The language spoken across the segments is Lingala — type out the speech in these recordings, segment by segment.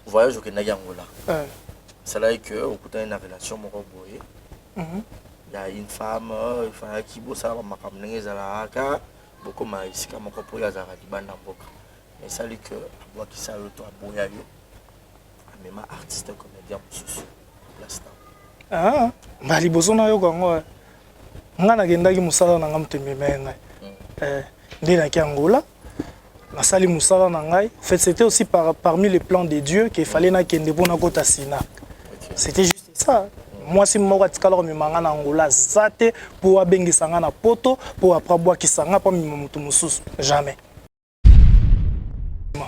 Voyage au Kenya Angola. C'est là que au cours d'une relation il y a une femme qui bosse à ma campagne zalaka beaucoup mais comme mon copain ya zalaka banda mboka. Mais ça lui que moi qui ça le toi boya yo. Même artiste comédien mususu l'instant. Ah, mbali bozo na yo kango. Nga na gendaki musala na ngam tememe ngai. Ndi na ki Angola. La salle Moussala Nangai. En fait, c'était aussi parmi les plans de Dieu qu'il fallait na kende bona kota sina. C'était juste ça. Moi, si moi tikalo mi manga na Angola zate pour abengi sanga na poto pour après bois ki sanga pas mi mutu mususu jamais.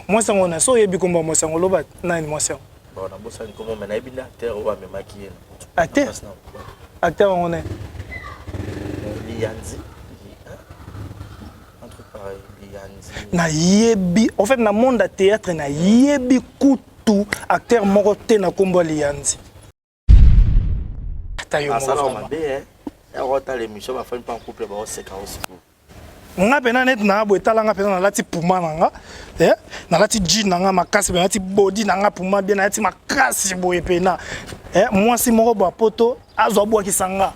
Moi c'est mon so yebi komba moi c'est ngolo ba na ni moi c'est. Bon na bossa ni comment na ebinda acteur ou même maquiller. Acteur on est Lianzi. Na yebi en fait na monde de théâtre na yebi kutu acteur moroté na kombo Lianzi tayo ça va mabe hein rota l'émission va faire pas en couple ba oseka aussi nga pena net na bo etalanga pena na lati puma nanga na lati jean nanga makasi na lati body nanga puma bien na lati makasi bo epena moi si moko bo poto azwa bo kisanga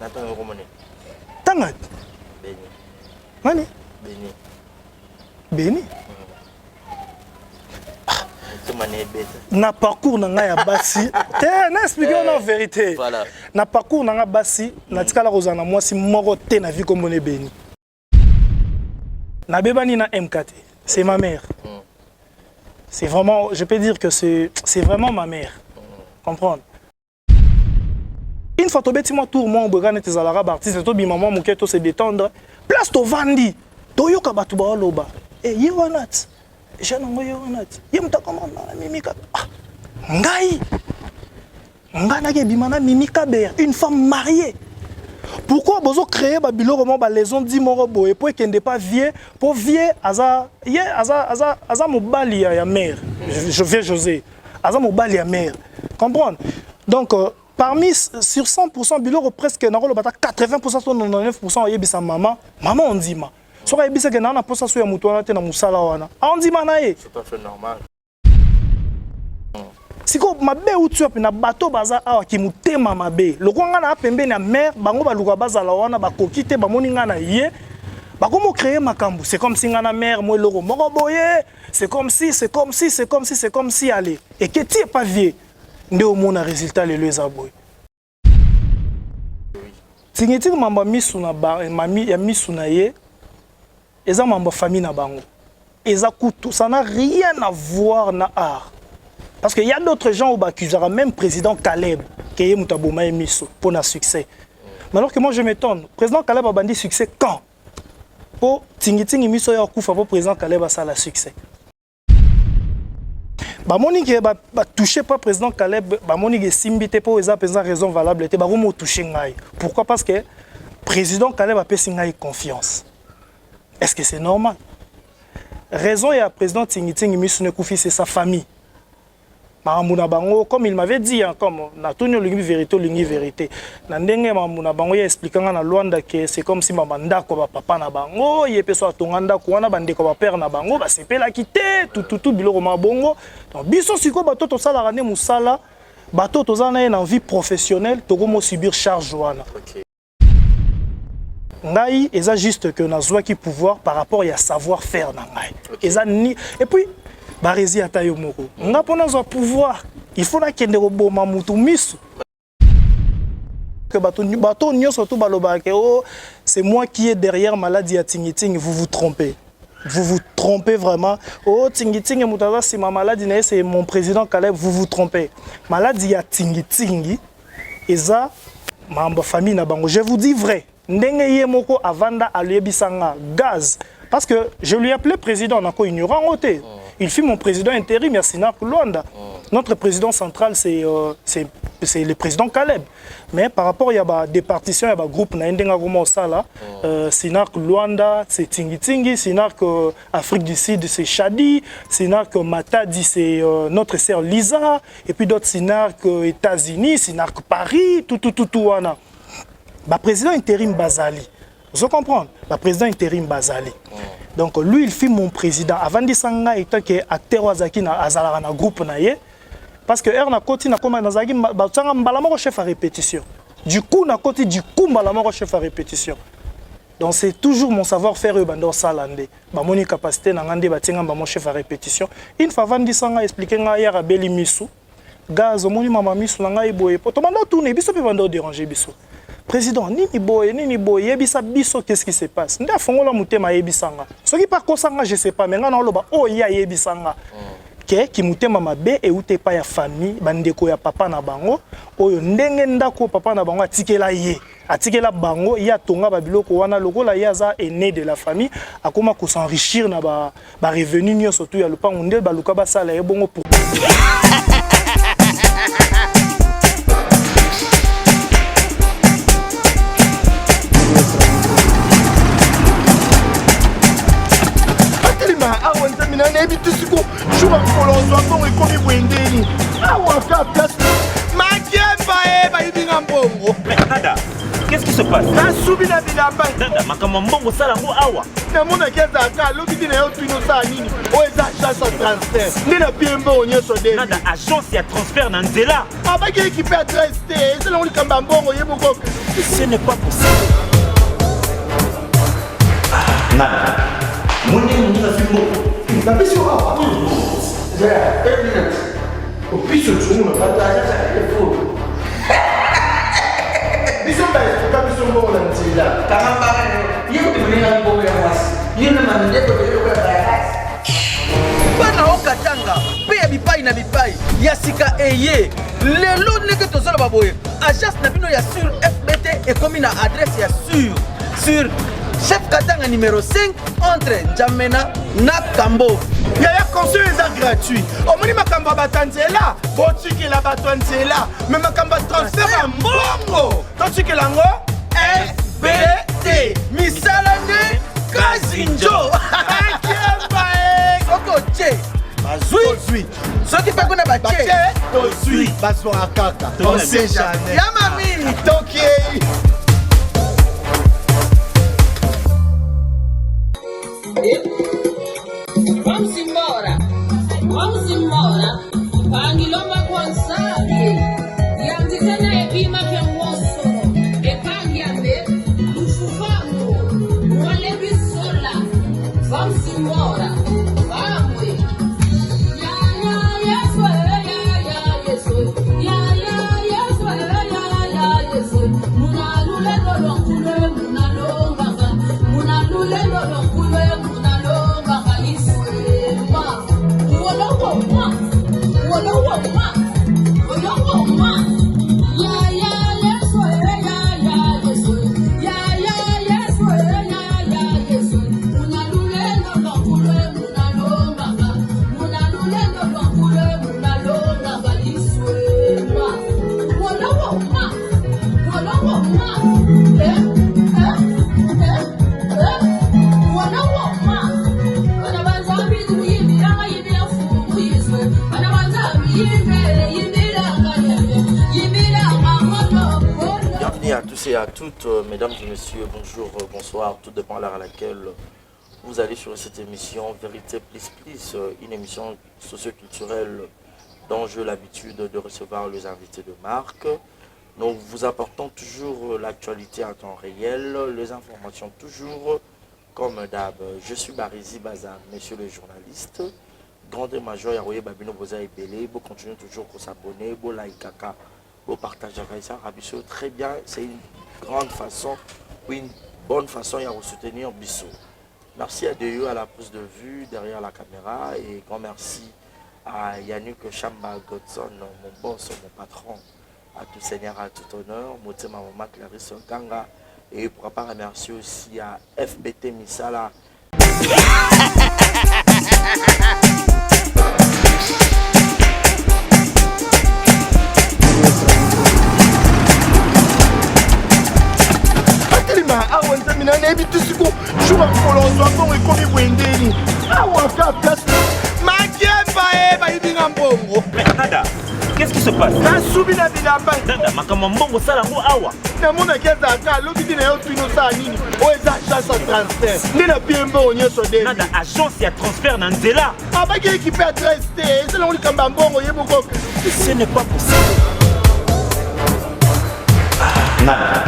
na tango komone tanga beni nani Béni. Na parcours na nga ya basi. Na expliquer la vérité. Voilà. Na parcours na nga basi, na tikala rozana moi si moko te na vie comme on est béni. Na bebani na MKT, c'est ma mère. C'est vraiment, je peux dire que c'est vraiment ma mère. Comprendre. Une fois que tu tour moi on tes alara artiste to bi maman mo keto se détendre. Place to vandi. To yoka batu ba loba. Et you are not. Je n'en you are not. You m'ta comment na mimika. Ngai. Ngana ke bimana mimika ber, une femme mariée. Pourquoi bozo créer ba bilo comment ba les ont dit moro boye pour qu'elle pas vieux pour vieux aza mobali ya mère. Je vais José. Aza mobali ya mère. Comprendre. Donc parmi sur 100% bilo presque na rolo bata 80% 99% yebisa maman on dit ma. Soka yebisa ke na posa so ya mutu wana te na musala wana. On dit manaye. C'est tout à fait normal. Siko mabe utu api na bato baza awa ki mutema mabe. Loko nga na pembe na mère bango baluka bazala wana bakoki te bamoni nga na ye. Bakomo créer makambu. C'est comme si nga na mère moi loko moko boye. C'est comme si allez. Et que tu es pas vieux. Nde au monde résultat le leza boy. Tingeti mamba misu na ba mami ya misu na ye. Eza mamba famille na bango. Eza kutu ça n'a rien à voir na art. Parce qu'il y a d'autres gens qui accusent même président Caleb qui est Moutaboma et Misso pour un succès. Mais alors que moi je m'étonne, président Caleb a bandit succès quand? Pour Tingiting Misso et Okufa pour président Caleb a ça le succès. Bamoni qui ba touché pas président Caleb, bamoni qui simbité pour les apaiser raison valable était baromo touché ngai. Pourquoi? Parce que président Caleb a payé ngai confiance. Est-ce que c'est normal? Raison et à président Tingiting Misso ne Koufi c'est sa famille. Comme il m'avait dit, comme na tonu lingi vérité. Nandenge mamuna bango ya expliquant na Luanda que c'est comme si mamanda ko ba papa na bango, yepe so atonganda ko wana bande ko ba père na bango, ba sepela kité tout biloko mabongo. Donc biso siko bato to sala rane musala, bato to zana na vie professionnelle, to gomo subir charge wana. Ngai eza juste que na zwa ki pouvoir par rapport ya savoir faire na ngai. Eza ni et puis Barési atayo moko. Nga pona zo pouvoir, il faut na kende ko boma mutu misu. Que bato nyonso to baloba ke oh c'est moi qui est derrière maladie ya Tingiting, vous vous trompez. Vous vous trompez vraiment. Oh Tingiting mutaza c'est ma maladie na c'est mon président Caleb, vous vous trompez. Maladie ya Tingiting eza mamba famille na bango. Je vous dis vrai. Ndenge ye moko avanda alebisanga gaz parce que je lui appelais président nako ignorant oté. il fut mon président intérim, il y a Sinar Luanda. Notre président central, c'est le président Caleb. Mais par rapport, il y a des partitions, il y a des groupes, Sinar Luanda, c'est Tingi Tingi, Sinar Afrique du Sud, c'est Chadi, Sinar Matadi, c'est notre sœur Lisa, et puis d'autres Sinar États-Unis, Sinar Paris, tout. Président intérim Bazali. Vous comprenez? Président intérim Bazali. Donc lui, il fut mon président. Avant de s'engager, il était acteur Wazaki na Azala na groupe naie. Parce que er na koti na koma na zaki batsanga mbalama chef à répétition. Du coup na koti du coup mbalama chef à répétition. Donc c'est toujours mon savoir-faire bando salande. Ba moni capacité na ngande batenga ba mon chef à répétition. Une fois avant de s'engager expliquer nga ya beli misu. Gaz moni mama misu na ngai boye. Poto bando tourner biso pe bando déranger biso. Président, nini boye, yebisa biso, qu'est-ce qui se passe? Nda fongola mutema yebisanga. Ce qui par kosanga, je sais pas, mais nga na loba oh ya yebisanga. Ki mutema mabe e ute pa ya famille, bandeko ya papa na bango, oyo ndenge ndako papa na bango atikela ye. Atikela bango ya tonga ba biloko wana lokola ya za aîné de la famille, akoma ko s'enrichir na ba revenu nyo surtout ya lupango ndel ba luka ba sala ye bongo pour Nada, qu'est-ce qui se passe? Nada, agence et transfert Nanzela. Ce n'est pas possible. Nada. Bana okatanga pe bipai na bipai yasika eye lelo neke tozala baboye agence na bino ya sur FBT et comme na adresse ya sur chef Katanga numéro 5 entre Njamena na Kambo. Yaya conseil est gratuit. Au moins makamba batanzela, botiki la batanzela, mais makamba transfert en bongo. Totiki lango FBT. Misalane Kazinjo. Oko che. Bazui. Ceux qui peuvent connaître Baché. Bazui. Bazou akaka. On sait jamais. Yamami. Toki. Vamos embora. Pangilomba Gonçalves. E a dizendo é Bima que é moço. E Pangiambe. Ufufamo. Wale bisola. Vamos embora. Vamos. Bienvenue à tous et à toutes, mesdames et messieurs, bonjour, bonsoir, tout dépend à l'heure à laquelle vous allez sur cette émission Vérité Plus Plus, une émission socio-culturelle dont j'ai l'habitude de recevoir les invités de marque. Nous vous apportons toujours l'actualité à temps réel, les informations toujours comme d'hab. Je suis Barizi Bazan, monsieur le journaliste, grande et major Yaroye Babino Boza et Belé, vous continuez toujours à s'abonner, vous likez, vous partagez ça, très bien, c'est une grande façon, une bonne façon de soutenir Bissot. Merci à Dieu à la prise de vue derrière la caméra et grand merci à Yannick Chamba Godson, mon boss, mon patron, à tout seigneur, à tout honneur, Motema Maman Clarisse Kanga et pour pas remercier aussi à FBT Misala. nayebi te siko jour akolozwa mbongo ekomi bwendeni awa ka place makemba bayibinga mbongo. Mais Nada, qu'est-ce qui se passe? nasubi na bilamba Nada, makambo mbongo sala ngo awa. namonaki ezalaka alobi ti na yo twino osala nini oyo eza agence ya transfert nde na pie mbongo nyonso de Nada, agence ya transfert na nzela. abaki ekipe adresse te ezelango likambo ya mbongo ye moko. Ce n'est pas possible. Nada.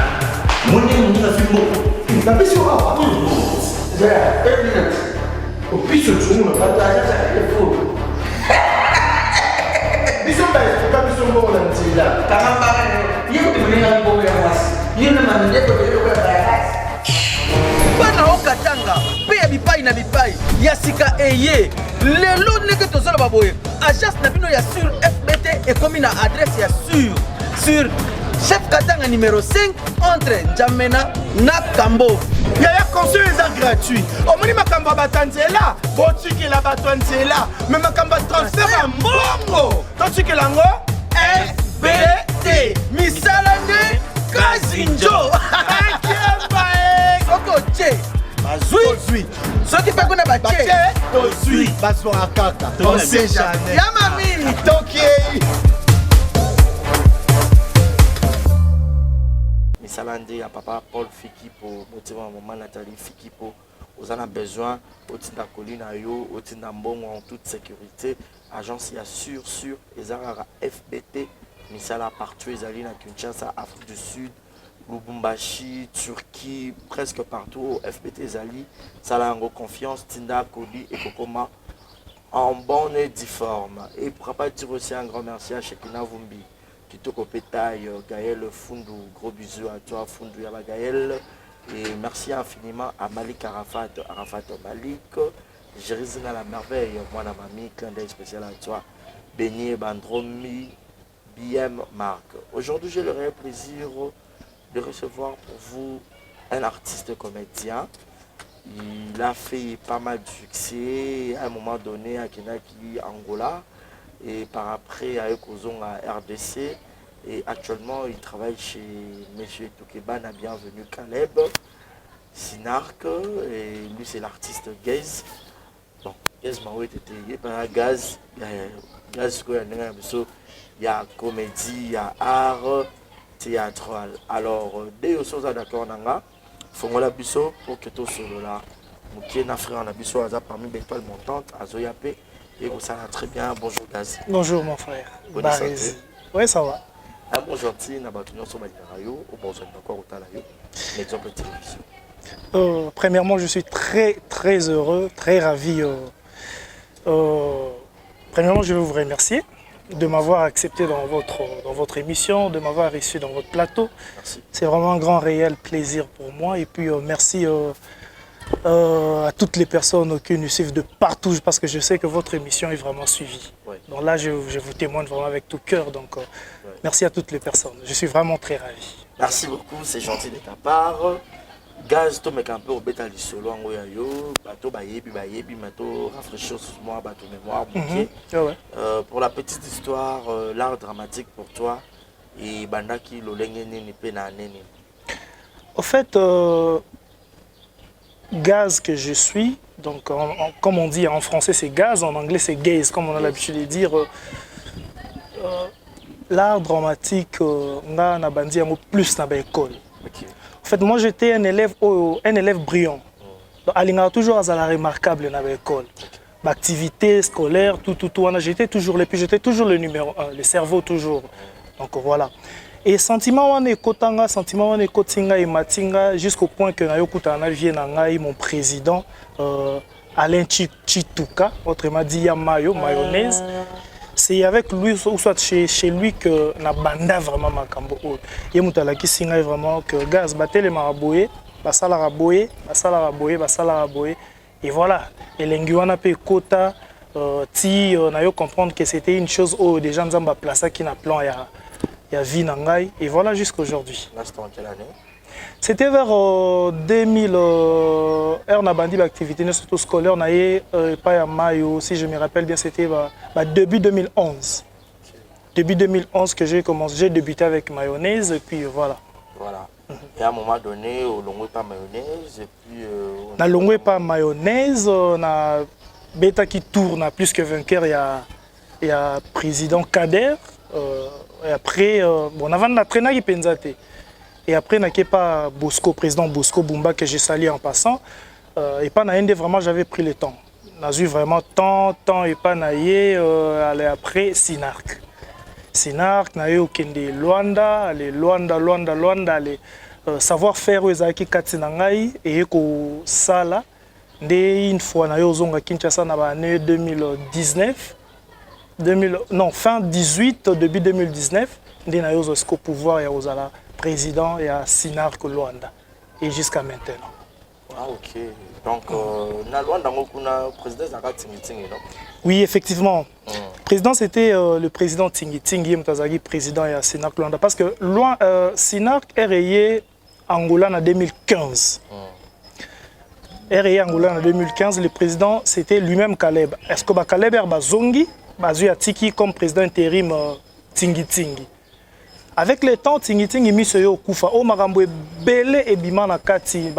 Mwende mwende fimbo. napesi yo awa opiso tumu na bataja biso baesuka biso mbongo na nzela bana okatanga mpe ya bipai na bipai ya sika eye lelo ndenge tozoloba boye agence na bino ya sur fbt ekomi na adresse ya sur chef katanga numéro 5 entre njamena na kambo yaya conseil eza gratuit omoni makambo ya bato ya nzela botikela bato ya nzela me makambo ya transfert ya mbongo totikela yango fbt misala nde kasi njo soki otie bazwi soki mpe kuna batie tozwi bazwaka kaka osejane yama mingi tokei misala nde ya papa Paul Fikipo motima maman Nathalie Fikipo oza na besoin otinda koli na yo otinda mbongo en toute sécurité agence ya sur ezalaka FBT misala partout ezali na Kinshasa, Afrique du Sud, Lubumbashi, Turquie, presque partout FBT ezali sala yango confiance tinda koli et kokoma en bonne et due forme. Et pourquoi pas dire aussi un grand merci à Shekina Vumbi Kitoko Pétaille, Gaël Fundu, gros bisous à toi Fundu Yaba Gaël. Et merci infiniment à Malik Arafat Malik, Jérizina la merveille, moi la mamie, clin d'œil spécial à toi, Beignet Bandromi, BM Marc. Aujourd'hui j'ai le réel plaisir de recevoir pour vous un artiste comédien. Il a fait pas mal de succès à un moment donné à Kenaki, Angola, et par après à Ekozong à RDC. Et actuellement, il travaille chez M. Toukeban, a bienvenu Caleb, Sinark, et lui c'est l'artiste Gaze. Bon, Gaze m'a été il y a Gaz, il y a comédie, il y a art, théâtral. Alors, dès que vous êtes d'accord, Fongola Bisso pour que tout solo là. Moukiena frère na Bisso aza parmi l'étoile montante à Zoyapé et vous ça va très bien. Bonjour Gaz. Bonjour mon frère. Bonne santé. Oui, ça va. Un bon gentil na batunyo so balirayo au bon encore au talayo. L'exemple de télévision. Premièrement, je suis très heureux, très ravi. Premièrement, je veux vous remercier de m'avoir accepté dans votre émission, de m'avoir reçu dans votre plateau. C'est vraiment un grand réel plaisir pour moi. Et puis merci à toutes les personnes qui nous suivent de partout, parce que je sais que votre émission est vraiment suivie. Ouais. Donc là, je vous témoigne vraiment avec tout cœur. Donc merci à toutes les personnes. Je suis vraiment très ravi. Merci beaucoup, c'est gentil de ta part. Gaz, tu me un peu au bêta du solo en Goyayo, bateau bayebi, bateau rafraîchir sur moi, bateau mémoire, pour la petite histoire, l'art dramatique pour toi et Bandaki Lolengeni Nipena Nene. Au fait, Gaz que je suis, donc comme on dit en français c'est Gaz, en anglais c'est Gaze, comme on a l'habitude de dire. L'art dramatique, on a bandi plus dans l'école. En fait, moi j'étais un élève brillant. Alinga toujours à la remarquable dans l'école. L'activité scolaire, tout. J'étais toujours le numéro 1, le cerveau toujours. Donc voilà. Et sentiment wane kotanga, sentiment wane kotinga et matinga jusqu'au point que nayo kutana vient nangai mon président Alain Chituka, autrement dit Yamayo mayonnaise. C'est avec lui ou soit chez lui que na banda vraiment makambo. Yemutala ki singa vraiment que Gaz battait les maraboye, basala raboye. Et voilà, et l'enguiwana pe kota ti nayo comprendre que c'était une chose où des gens nzamba plaça qui na plan ya vie nangai et voilà jusqu'à aujourd'hui. Là c'était en quelle année? C'était vers 2000 na bandi l'activité surtout scolaire naé pas ya mayo si je me rappelle bien c'était début 2011. Début 2011 que j'ai débuté avec mayonnaise et puis voilà. Voilà. Et à un moment donné, au long pas mayonnaise, et puis... Na longue pas mayonnaise, na bêta qui tourne plus que vainqueur, il y a président Kader, et après, bon, avant la traîne qui penzate. Et après, n'a pas Bosco, président Bosco Bumba, que j'ai sali en passant. Et pas naïe, vraiment, j'avais pris le temps. N'a eu vraiment temps, et pas naïe, aller après Sinark. Sinark, naïe au Kende Luanda, aller Luanda, aller savoir-faire aux Aiki Katsinangai, et qu'au Sala, dès une fois, naïe aux Onga Kinshasa, dans l'année 2019, fin 18, début 2019, dès naïe aux pouvoir et aux Ala. Président et à Sinark Luanda et jusqu'à maintenant. Ah ok. Donc na Luanda le président Zaka Tingi non? Oui, effectivement. Président c'était le président Tingi Mtazagi président et à Sinark Luanda parce que Sinark est rayé Angola en 2015. Est rayé Angola en 2015, le président c'était lui-même Caleb. Est-ce que Caleb est Zongi, Bazu Atiki comme président intérim Tingi. Avec le temps, Tingi Misoyo Kufa, O Marambo Belé et Bimana Kati,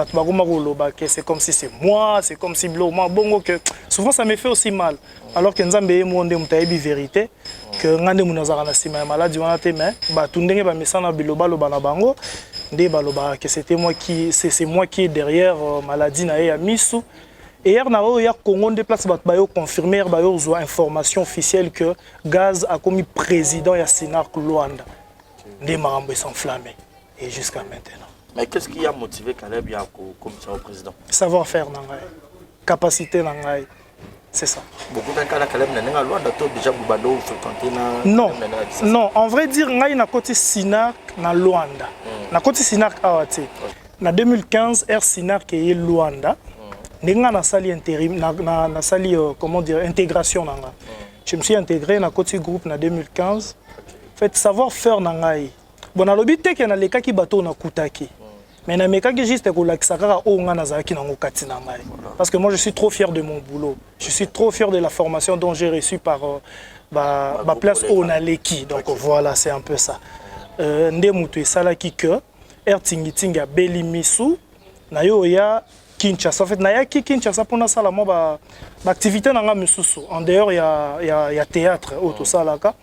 c'est comme si c'est moi, c'est comme si Bongo que souvent ça me fait aussi mal. Alors que Nzambe est monde mutaïbi vérité, que Ngande Munazarana Sima maladie on a témé, Tundenge Bamesana Biloba Lobana Bango, Nde Baloba, que c'était moi qui, c'est moi qui est derrière maladie Nae à Misu. Et hier, il Congo déplace Bayo confirmer Bayo information officielle que Gaz a commis président et à Sinark Luanda. Des marambres s'enflammer et jusqu'à maintenant. Mais qu'est-ce qui a motivé Caleb comme ça au président? Savoir-faire, capacité, c'est ça. Beaucoup de cas Caleb n'a Luanda déjà Boubado fréquenté non, non, en vrai dire, il y a côté Sinark na Luanda. Na côté Sinark awate. Na 2015, Air Sinark est Luanda. Nenga na sali intérim, na sali comment dire intégration nanga. Je me suis intégré na côté groupe na 2015. Fait savoir-faire nangai. Bon na lobité que na leka ki bateau na kutaki. Mais na meka ki juste ko lakisaka o nga na zaki na ngokati na ngai. Parce que moi je suis trop fier de mon boulot. Je suis trop fier de la formation dont j'ai reçu par ma place au Naleki. Donc voilà, c'est un peu ça. Nde mutu salaki que Air Tingi a beli misu na yo ya Kinshasa. En fait, na ya ki Kinshasa pour na sala mo ba activité na nga misusu. En dehors il y a théâtre au tout ça là ka.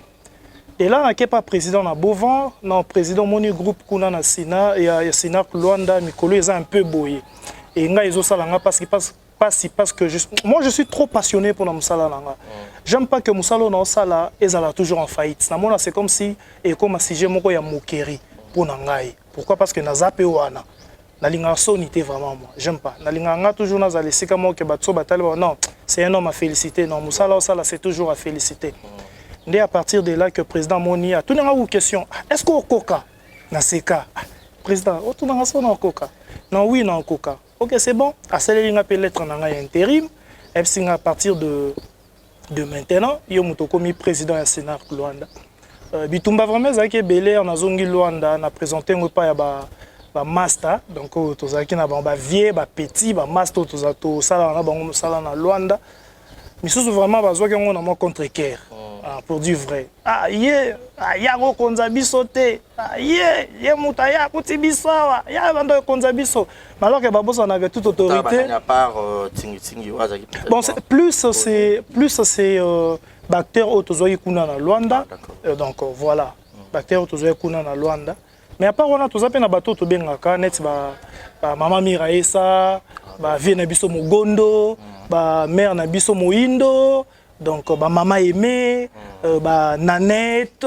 Et là, on n'a pas président à Bovan, non président moni groupe kuna na Sina et à Sinark Luanda, Mikolo ils ont un peu boyé. Et ils ont ça parce que moi je suis trop passionné pour la Moussala langa. J'aime pas que Moussala na Osala ils sont toujours en faillite. Na c'est comme si et comme si j'ai moko ya mokeri pour nangai. Pourquoi? Parce que na zape wana. Na linga sonité vraiment moi. J'aime pas. Na linga toujours na zali sika mo ke batso batali non, c'est un homme à féliciter. Non, Moussala Osala c'est toujours à féliciter. Dès à partir de là que le président Moni a tout une question. Est-ce qu'on coca dans ces cas? Président, tout le monde coca. Non, oui, non, coca. Ok, c'est bon. À celle là, il lettre en intérim. Et puis à partir de maintenant, il y a commis président à Sinark Luanda. Bitumba vraiment, ça qui est belé en Azongi Luanda, on a présenté un pas ya master. Donc, tous qui na ba vieux, ba petit, ba master tous à tout ça là, on a ça na Luanda. Mais surtout vraiment, besoin qu'on a mon contre-cœur. Pour du vrai. Ah, yago konzabiso te. Ah, mutaya kutibisawa. Bando konzabiso. Mais alors que Babos on avait toute autorité. À part Tingi. Bon, plus c'est bactère autozoï kuna na Luanda. Donc voilà. Bactère autozoï kuna na Luanda. Mais à part on a tous appelé na bateau to bengaka net ba mama Miraesa, ba vie na biso Mugondo, ba mère na biso Moindo. Donc, maman aimée, Nanette,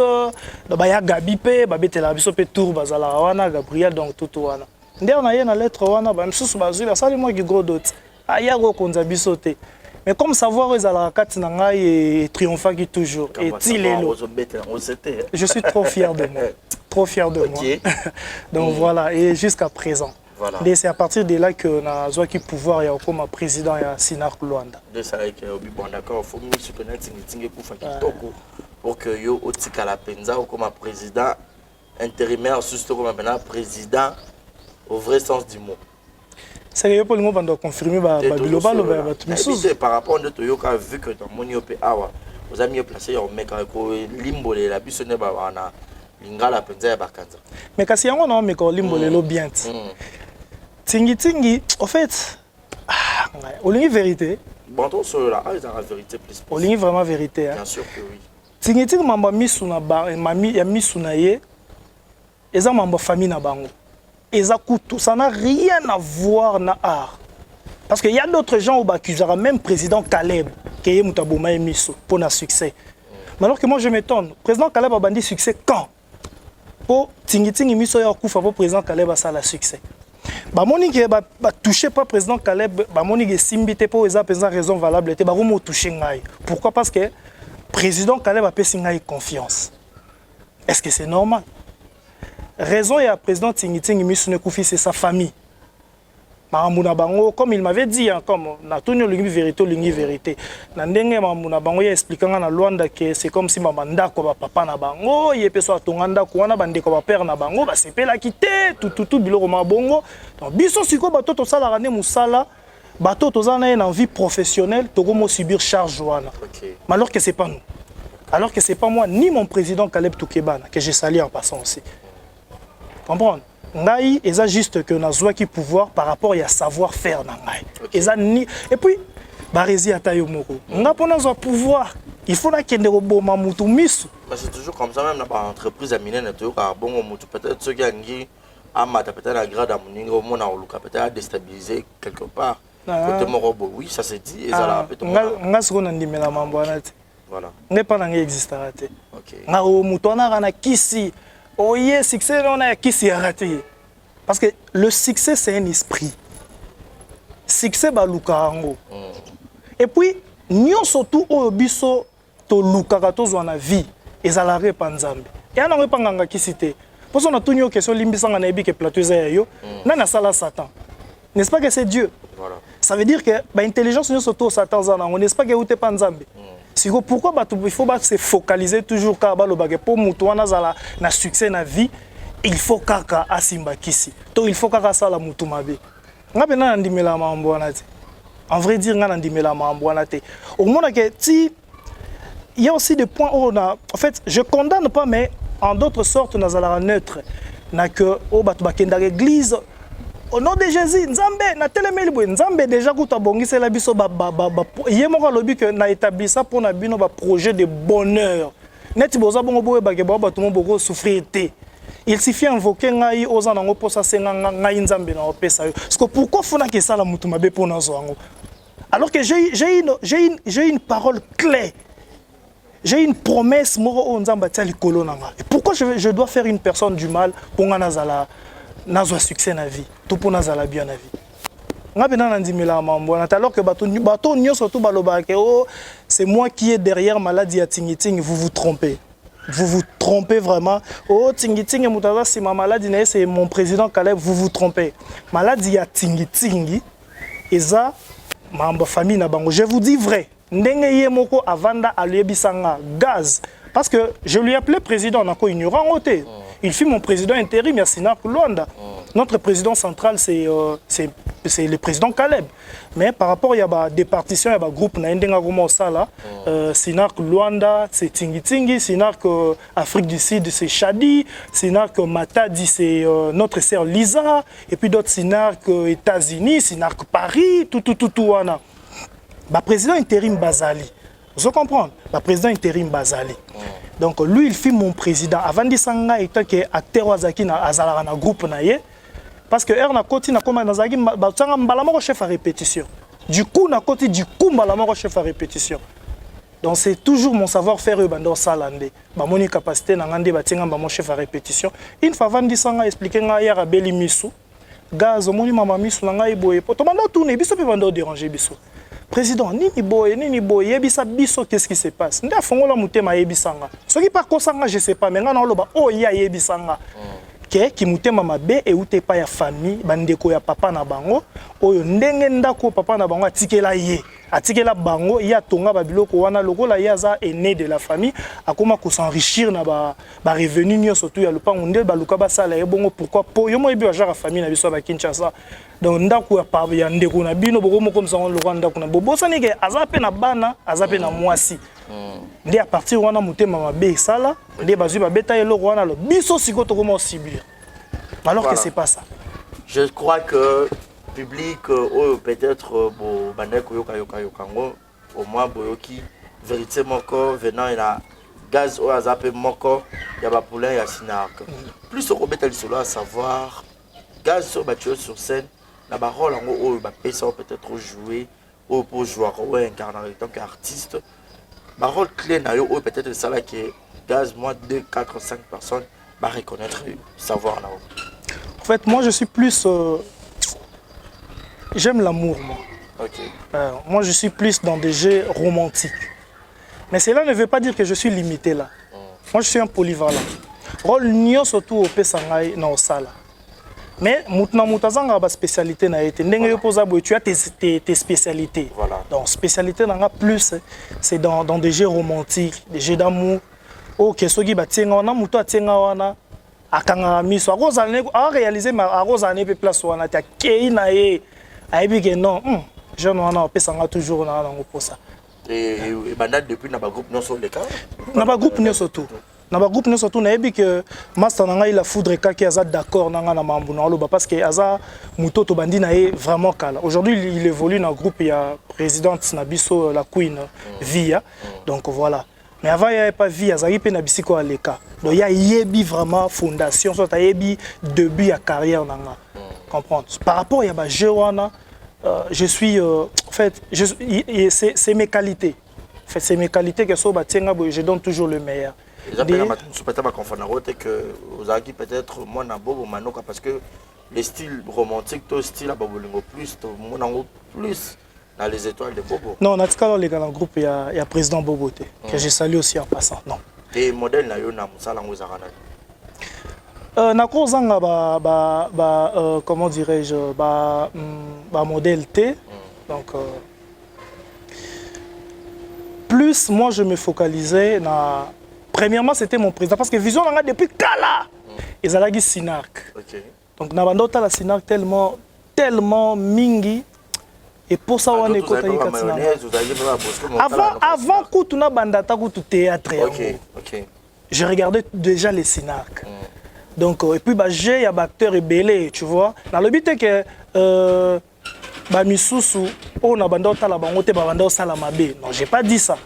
ya Gabi pe, betela biso pe tour bazala wana Gabriel donc tout wana. Ndé on a eu na lettre wana ba msusu bazula ça moi qui gros dot. Aya go konza biso te. Mais comme savoir ezala kati na ngai et triomphant qui toujours et tilelo. Je suis trop fier de moi. Trop fier de moi. Donc voilà et jusqu'à présent. Voilà. C'est à partir de là que na zwa ki pouvoir ya comme président ya Sinark Luanda. De ça avec bon d'accord, faut mieux se connaître Tingi kufa kitoko pour que yo otika la penza comme président intérimaire surtout comme maintenant président au vrai sens du mot. C'est que yo pour le moment doit confirmer ba biloba lo ba tout par rapport à to yo ka vu que ton moni opé awa. Vous avez mieux placé au mec ko limbo la biso ne ba wana lingala penza ya bakanza. Mais kasi yango na me ko limbolelo bien. Tingi en fait olingi vérité. Bon ton sur là, ils ont la vérité plus. Olingi vraiment vérité hein. Bien sûr que oui. Tingi mamba misu na ba mami ya misu na ye. Eza mamba famille na bango. Eza kutu, ça n'a rien à voir na art. Parce qu'il y a d'autres gens au Bakuzara, même président Caleb, qui est Moutaboma et Miso, pour un succès. Mais alors que moi je m'étonne, président Caleb a bandit succès quand? Pour Tingiting Miso et Okoufa, pour président Caleb a ça le succès. Bamoni qui ba touché pas président Caleb, Bamoni qui simbité pour les raison valable, était baromo touché ngai. Pourquoi? Parce que président Caleb a payé ngai confiance. Est-ce que c'est normal? Raison et à président Tingiting Miso Nekoufi, c'est sa famille. Comme il m'avait dit, comme na tuni lingi vérité. Nandenge mamuna bango ya expliquant na Luanda que c'est comme si mamanda ko ba papa na bango, yepe so atonganda ko wana bande ko ba père na bango, ba sepela kité, tout biloko mabongo. Donc biso siko bato to sala rane musala, bato to zana en vie professionnelle, to gomo subir charge wana. Mais alors que c'est pas nous. Alors que c'est pas moi ni mon président Caleb Toukebana que j'ai sali en passant aussi. Comprendre? Ngai eza juste que na qui pouvoir par rapport à savoir-faire na ngai. Eza ni et puis barezi atayo moko. Nga pona zo pouvoir, il faut na kende roboma mutu misu. C'est toujours comme ça même dans entreprise amine na to ka bongo mutu peut-être ceux qui angi amata peut-être la grade amuninga au mona oluka peut-être déstabiliser quelque part. Côté morobo oui, ça se dit eza la peut-être. Nga siko na ndimela mambo na te. Voilà. Nga pa na ngai existera te. OK. Nga o mutu na kisi. Oh yeah, succès on a qui s'est raté. Parce que le succès c'est un esprit. Succès ba lukarango. Et puis nyo surtout o biso to lukaka to zwa na vie ezalare panzambe. Et ana repanganga ki cité. Pour ça on a tout nyo question limbisanga na ebi ke plateau za yo. Na na sala Satan. N'est-ce pas que c'est Dieu? Voilà. Ça veut dire que ba intelligence nyo surtout Satan za na n'est-ce pas que ute panzambe. Pourquoi il faut se focaliser toujours pour mutuana zala na succès na vie, il faut kaka asimba kisi. To il faut kaka sala mutu mabe. Nga na ndimela mambo na te. En vrai dire nga ndimela mambo na te. Au moins que si il y a aussi des points où on a en fait, je condamne pas mais en d'autres sortes na zala neutre na que o batu bakenda l'église. Au nom de Jésus, Nzambe, na telemeli boy, Nzambe déjà kuta bongisa la biso yemoko lobi que na établi ça pour na bino ba projet de bonheur. Net boza bongo boye ba tout le monde boko souffrir té. Il suffit invoquer ngai oza nango posa senga ngai Nzambe na opesa yo. Parce que pourquoi fona que ça la mutu mabe pour nazo ngo. Alors que j'ai une parole claire. J'ai une promesse moro Nzamba tia likolo nanga. Et pourquoi je dois faire une personne du mal pour ngana nazo succès na vie tout pour nazala bien na vie nga bena nandimela mambo na alors que bato nyo surtout baloba ke oh c'est moi qui est derrière maladie ya tingiting vous trompez vraiment oh tingiting mutaza c'est ma maladie na c'est mon président Caleb vous trompez maladie ya tingiting eza mambo famille na bango je vous dis vrai ndenge ye moko avanda alebisanga gaz parce que je lui appelais président nako ignorant oté. Il fut mon président intérim, Yassinar Luanda. Notre président central, c'est le président Caleb. Mais par rapport à des partitions, il y a un groupe, Sinar Luanda, c'est Tingi, Sinar Afrique du Sud, c'est Chadi, Sinar Matadi, c'est notre sœur Lisa, et puis d'autres Sinar États-Unis, Sinar Paris, tout. Président intérim Bazali. Vous comprenez? Président intérim Bazali. Donc lui il fit mon président avant de sanga étant que acteur wazaki na azala na groupe na ye parce que na koti na koma na zaki ba tsanga mbala moko chef à répétition. Du coup na koti du coup mbala moko chef à répétition. Donc c'est toujours mon savoir-faire bando salande. Ba moni capacité na ngande ba tsenga ba mon chef à répétition. Une fois avant de sanga expliquer nga ya rabeli misu. Gaz moni mama misu na ngai boye poto bando tourner biso pe bando déranger biso. Président, nini boy, yebisa biso, qu'est-ce qui se passe? Nda fongola mutema yebisanga. Ce qui par kosanga, je sais pas, mais nga na loba oh ya yebisanga. Ki mutema mabe e ute pa ya famille, bandeko ya papa na bango, oyo ndenge ndako papa na bango atikela ye. Atikela bango ya tonga ba biloko wana lokola ya za aîné de la famille, akoma ko s'enrichir na ba revenu nyo surtout ya lupango ndel ba luka ba sala ye bongo pourquoi po yo mo yebi ba jara famille na biso ba Kinshasa. Donc ndako ya papa ya ndeko na bino boko mo comme ça on le rwanda kuna bobosa nike azape na bana azape na mwasi Ndé à partir wana mutema mabe sala, ndé bazui babeta yelo wana lo biso siko to comment subir. Alors que c'est pas ça. Je crois que public peut-être bon bandek yoka yokango au moins boyoki vérité moko venant la gaz au azapé moko ya ba poulain ya Sinark. Plus au robeta lisolo à savoir gaz sur battu sur scène la parole en gros ba pesa peut-être jouer ou pour joueur ou incarner en tant qu'artiste. Parole clé na yo peut-être ça là qui gaz moins 2 4 5 personnes va reconnaître savoir là. En fait, moi je suis plus j'aime l'amour moi. OK. Moi je suis plus dans des jeux romantiques. Mais cela ne veut pas dire que je suis limité là. Moi je suis un polyvalent. Rôle nyo surtout au pesangai na osala. Mais mutna mutazanga ba spécialité na été. Ndenge yo posa boy tu as tes spécialités. Voilà. Donc spécialité nanga plus c'est dans des jeux romantiques, des jeux d'amour. OK, soki ba tienga wana muto atienga wana akanga miso akozane a réaliser ma akozane pe place wana ta kei na ye. Aibi que non, jeune wana pesanga toujours na ngo posa. Et bandade depuis na ba groupe non sur les cas. Na ba groupe non surtout. Na ba groupe non surtout na ebi que master nanga il a foudre kaki aza d'accord nanga na mambu na loba parce que aza mutoto bandi na ye vraiment kala. Aujourd'hui il évolue dans groupe il y a présidente na biso la Queen Via. Donc voilà. Mais avant il y avait pas Via, azaki pe na bisiko aleka. Donc il y a yebi vraiment fondation soit yebi début ya carrière nanga. Comprendre. Par rapport à jeu wana je suis en fait c'est mes qualités. En fait c'est mes qualités que so batenga je donne toujours le meilleur. Peut-être pas confondre que vous avez peut-être moi na bobo manoka parce que le style romantique to style à bobolingo plus to monango plus dans les étoiles de Bobo. Non, on a tout les gars dans le groupe il y a président Boboté que je salue aussi en passant. Non. Et modèle na yo na musala ngo zakana. Na kozanga comment dirais-je modèle T. Donc plus moi je me focalisais na premièrement c'était mon président parce que vision nga depuis kala ils allaient Sinark. OK. Donc na bandota la Sinark tellement mingi et pour ça on est côté avant que tu na bandata que tu théâtre. OK. Je regardais déjà les Sinark. Donc et puis j'ai un acteur belé, tu vois. Dans le but que misusu on a bandota la bango te banda sala mabe. Non, j'ai pas dit ça.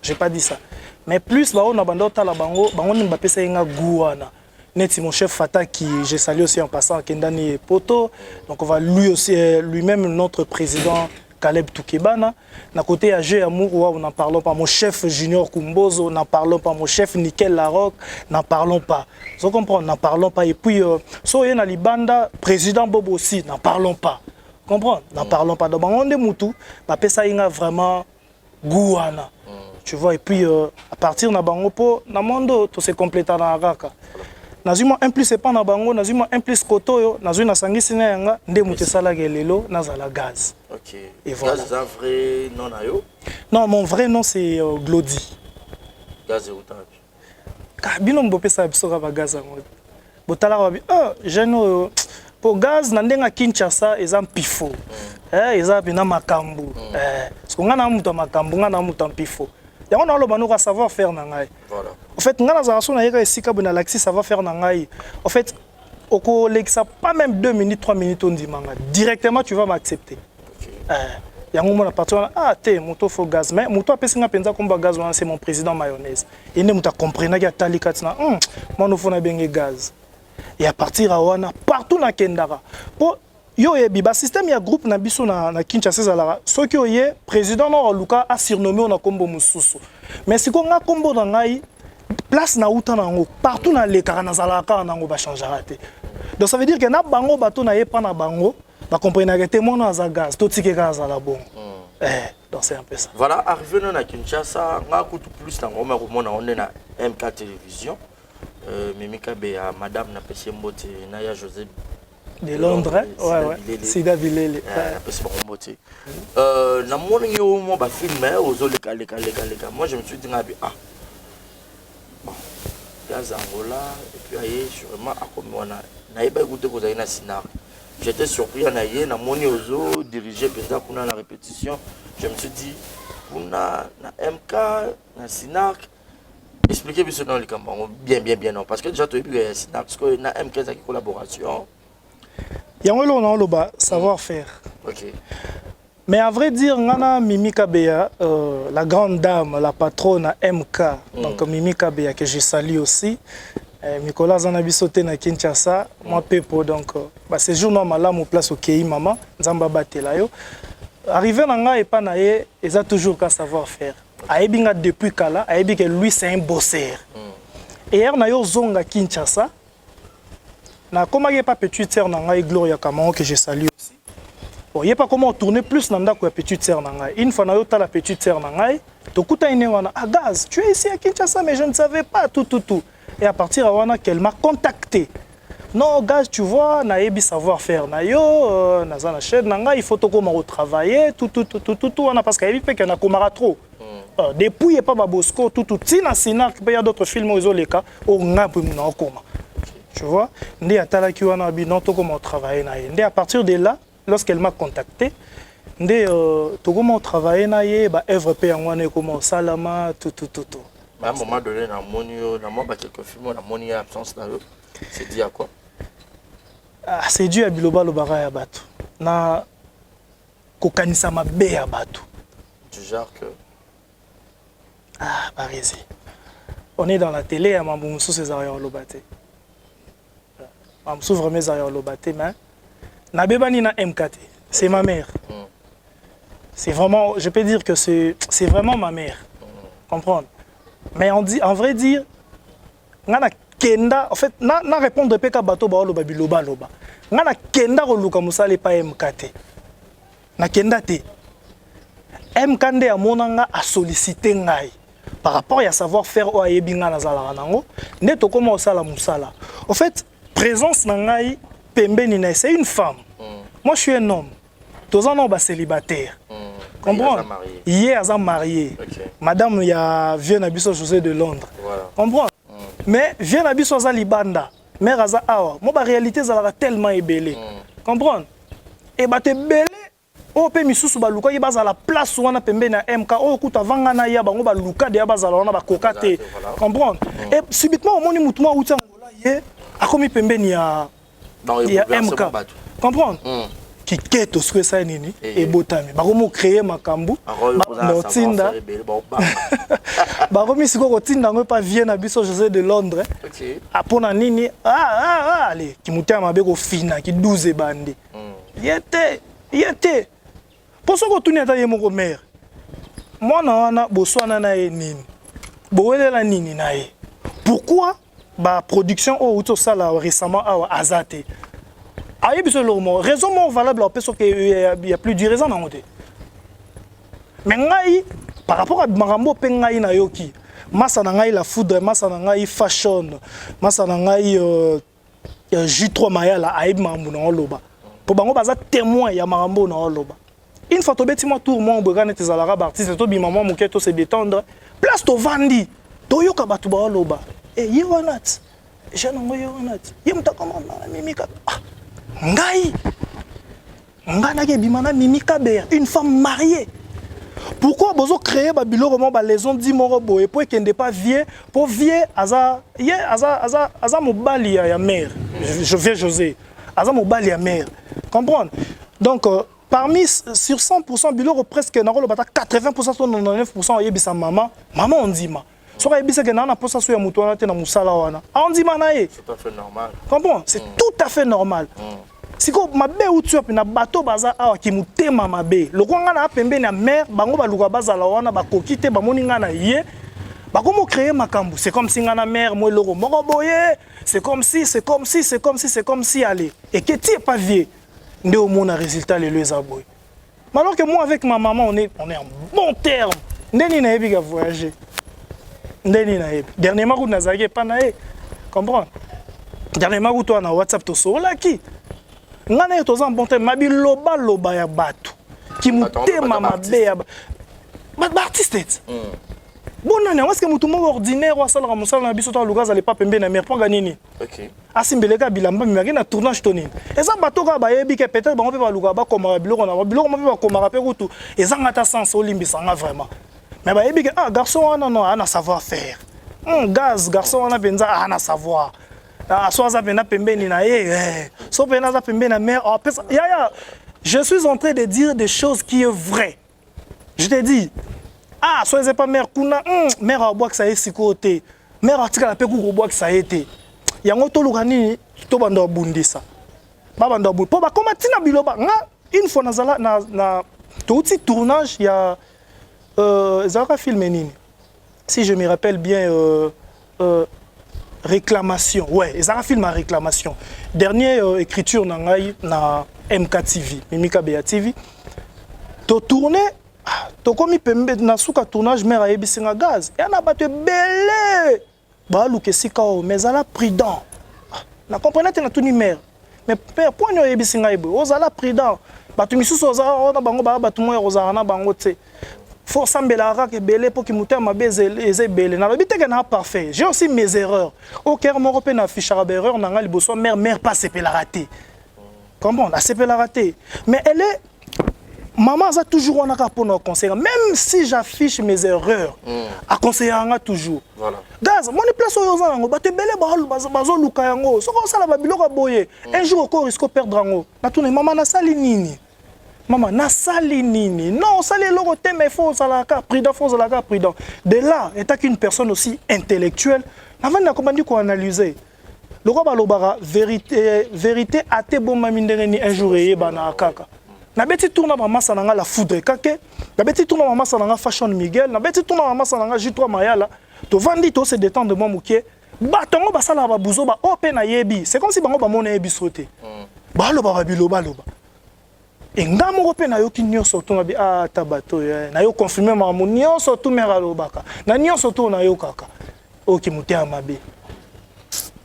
J'ai pas dit ça. Mais plus on a bandota la bango ni mbapesa nga guana. Neti mon chef Fata qui je salue aussi en passant Kendani Poto. Donc on va lui aussi lui-même notre président Caleb Toukebana. D'un côté, à G Amour, on n'en parlons pas. Mon chef Junior Kumbozo, n'en parlons pas. Mon chef Nickel Larocque, n'en parlons pas. Vous comprenez, n'en parlons pas. Et puis, Soyen Alibanda, président Bobo aussi, n'en parlons pas. Vous comprenez, n'en parlons pas. Donc, on est moutou, ça y a vraiment gouana. Tu vois, et puis, à partir de Bangopo, dans le monde, tout se complète dans la raka. Nazuma un plus c'est pas na bango, nazuma un plus kotoyo, nazuna sangisi na yanga, nde mutesala gelelo, nazala gaz. OK. Et voilà. Gaz un vrai nom na yo? Non, mon vrai nom c'est Glody. Gaz ou tabi. Bino mbopesa bisoka ba gaz ngo. Botala ba jeune pour gaz na ndenga Kinshasa eza mpifo. Eza bina makambu. Parce que ngana muto makambu, ngana muto mpifo. Yango na loba no ka savoir faire na ngai. Voilà. En fait, ngana za sona yeka esika bona laxi ça va faire na ngai. En fait, oko lexa pas même 2 minutes 3 minutes on dit manga. Directement tu vas m'accepter. OK. Yango mona partout te moto fo gaz mais moto apesinga penza komba gaz wana c'est mon président mayonnaise. Et ne muta comprendre que tali katina moi no fo na benge gaz. Et à partir à wana partout na kendara. Pour yo yebi ba système ya groupe na biso na Kinshasa zala soki oye président na Luka a surnommé na kombo mususu mais siko nga kombo na ngai place na uta nango partout na le karana zala ka nango ba changer raté donc ça veut dire que na bango bato na ye pa na bango ba comprendre que témoin na za gaz to tike gaz la bon donc c'est un peu ça. Voilà, arrivé na Kinshasa nga kutu plus na ngoma ko mona on na MK télévision Mimika be à madame na pesi mbote na ya José de Londres, ouais. Sida Bilele. Parce que bon, na morning yo mo ba film ozo leka. Moi je me suis dit bon, gaz Angola et puis aye sûrement akomona na yeba écouter ko na Sinark. J'étais surpris na yé na moni ozo diriger pendant qu'on a la répétition. Je me suis dit kuna na MK na Sinac expliquez bien ce nom les camarades bien non parce que déjà tu as vu Sinac parce que na MK ça qui collaboration yango lo na loba savoir faire. OK. Mais à vrai dire, ngana Mimi Kabea, la grande dame, la patronne à MK, donc Mimi Kabea que je salue aussi. Nicolas Zanabisote na Kinshasa, moi Pepo donc c'est jour normal là mon place au Kei maman, Nzamba batela yo. Arrivé na nga et pas na ye, ils a toujours qu'à savoir faire. Aebinga depuis kala, aebi que lui c'est un bosseur. Et hier na yo zonga Kinshasa. Na comment il pas petite sœur na nga et Gloria Kamon que je salue aussi. Bon, il n'y a pas comment tourner plus dans la petite sœur. Une fois que tu as la petite sœur, tu as gaz. Tu es ici à Kinshasa, mais je ne savais pas tout. Et à partir de là, qu'elle m'a contacté. Non, gaz, tu vois, je sais savoir-faire. Il faut que travailler, tout. Parce qu'il y a un trop. Depuis, il n'y a pas de Bosco, tout. Si il y a d'autres films où ils ont tu vois, comment travailler. Et à partir de là, lorsqu'elle m'a contacté, comment travailler na ye ba œuvre pe ngwane comment salama tout. À un moment donné dans mon quelques films na moni absence na eux. C'est dit à quoi? C'est dû à biloba lobara ya bato. Na kokanisa mabe ya bato. Du genre que Paris. On est dans la télé à Mamboumsou César Lobate. Mamboumsou vraiment César Lobate mais na bebani na MKT, c'est ma mère. C'est vraiment, je peux dire que c'est vraiment ma mère. Comprendre. Mais on dit, en vrai dire, ngana kenda, en fait, na répondre peka bato ba loba biloba loba. Ngana kenda ko luka musale pa MKT. Na kenda te. MKT a monanga a solliciter ngai par rapport à savoir faire o ayebinga na zala nango, ne to comment osala musala. En fait, présence na ngai c'est une femme. Moi, je suis un homme. Tous un homme célibataire. Comprends? Hier, ils sont mariés. Madame, il y a Vieux Nabiso José de Londres. Comprends? Mais Vieux Nabiso Libanda. Mère Aza Awa. Moi, la réalité, ça a tellement ébélé. Comprends? Et bah, t'es belé. Oh, pe misusu baluka yi bazala place wana pembe na MK. Oh, kuta vanga na ya bango baluka de ya bazala wana bakokate. Comprends? Et subitement, on moni mutumwa uti angola ye. Akomi pembe ni ya il y a MK. Comprendre? Qui quête ce que ça nini et botami. Baromo créer makambu. Notinda. Baromi siko kotinda ngo pa Vienne abiso José de Londres. OK. Apona nini? Allez, qui muté mabe ko fina qui 12 bandi. Yete. Pour ce que tu n'as moko mère. Moi na boswana na nini. Bowelela nini na ye. Pourquoi ba production au autour ça là récemment à Azate. Aïe biso lomo raison valable parce que il y a plus de raison dans côté. Mais ngai par rapport à marambo pe ngai na yoki. Masa na ngai la foudre, masa na ngai fashion, masa na ngai J3 maya la aïe mambo na loba. Pour bango baza témoin ya marambo na loba. Une fois tobeti moi tour mon bogane tes alara artiste to bi maman moketo se détendre. Place to vandi. To yoka batu ba loba. Et you are not. Je n'en veux pas. Il me commande Mimi Kabea. Ngai. Ngana ke bimana Mimi Kabea, une femme mariée. Pourquoi bozo créer ba bilo comment ba les ont dit moro boye pour qu'elle ne pas vieux pour vieux aza mobali ya mère. Je viens José. Aza mobali ya mère. Comprendre? Donc parmi sur 100% bilo presque na rolo bata 80% 99% yebisa maman on dit ma. C'est tout à fait normal. Comprends? C'est tout à fait normal. Si ko mabe utu na bato baza awa ki mutema mabe. Lokwanga na pembe na mère bango baluka bazala wana bakokite bamoni nga na ye. Bakomo créer makambu. C'est comme si nga na mère moi loko moko boye. C'est comme si allez. Et que tu es pas vieux. Nde au monde résultat les boy. Mais alors que moi avec ma maman on est en bon terme. Ndeni na yebi ga voyager. Dernièrement, vous n'avez pas naé. Comprends? Dernièrement, vous avez WhatsApp, tu as qui? Vous avez un bon temps, mais loba ya batu. Qui m'a ma bé. Mais artiste. Bon, est-ce que mutu moko ordinaire wa sala musala na biso to lugaza le pas pembe na mer pour gagner ni. OK. Asimbeleka bilamba mi na tournage tonine. Eza bato ka ba yebi ke peut-être bango pe ba luga ba komara biloko na biloko mo pe ba komara pe kutu. Eza ngata sens olimbisa nga vraiment. Mais ba yebi ke garçon non ana savoir faire. Gaz garçon ana penza ana savoir. So za pena pembe ni na ye. So pena za pembe na mer. Je suis en train de dire des choses qui est vrai. Je te dis soyez pas mère kuna mère a boire que ça est si côté mère article la pe ku boire que ça été yango to lukani to banda bundisa ba banda bu po ba koma tina biloba nga une fois na tout petit tournage il y a zaka film nini si je me rappelle bien réclamation ouais zaka film à réclamation dernière écriture na ngai na MK TV Mimika Bea TV to tourner to komi pembe na suka tournage mère a yebisinga gaz et na bato belé ba luke sika o mais ala prudent na comprenez na tout mère mais père point yo yebisinga ibo ozala prudent bato misusu ozala na bango ba bato moya ozala na bango tse faut sambela ke belé pour ki muta mabeze eze belé na lobite ke na parfait j'ai aussi mes erreurs au cœur mo pe na fichara erreur na nga liboso mère pas c'est la raté comment la c'est la raté mais elle est maman a toujours un rapport au conseil, même si j'affiche mes erreurs, à conseiller toujours. Voilà. Gaz, mon place au Yozango, bah tu belé bazo lukayango, so comme ça la babilo kaboye. Un jour encore risque de perdre ango. Na tourne maman na sali nini. Maman na sali nini. Non, sali logo te mais faut salaka prudent, faut salaka prudent. De là, étant qu'une personne aussi intellectuelle, avant de comprendre qu'on analyser. Le roi balobara vérité a te bon mamindeni un jour et bana kaka. Na beti tourna mama sananga la foudre kake na beti tourna mama sananga fashion Miguel na beti tourna mama sananga J3 Mayala to vandi to se détendre moi mukie batongo basala ba buzo ba open na yebi c'est comme si bango ba mona yebi sauter ba lo ba bilo ba lo ba engamo open na yo ki nyonso to na bi tabato na yo confirmer ma mo nyonso to mera lo baka na nyonso to na yo kaka oki mutia mabe.